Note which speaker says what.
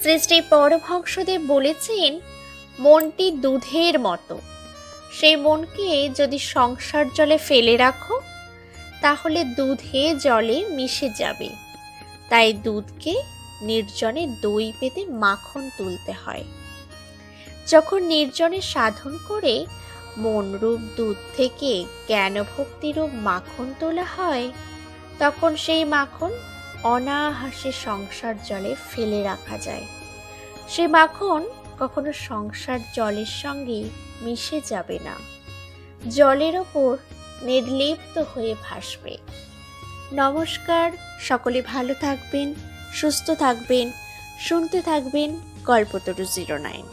Speaker 1: শ্রী শ্রী পরমহংসদেব বলেছেন, মনটি দুধের মতো। সেই মনকে যদি সংসার জলে ফেলে রাখো তাহলে দুধে জলে মিশে যাবে। তাই দুধকে নির্জনে দই পেতে মাখন তুলতে হয়। যখন নির্জনে সাধন করে মনরূপ দুধ থেকে জ্ঞান ভক্তিরূপ মাখন তোলা হয়, তখন সেই মাখন অনায়াসে সংসার জলে ফেলে রাখা যায়। সে মাখন কখনো সংসার জলের সঙ্গে মিশে যাবে না, জলের ওপর নির্লিপ্ত হয়ে ভাসবে। নমস্কার, সকলে ভালো থাকবেন, সুস্থ থাকবেন, শুনতে থাকবেন কল্পতরু 09।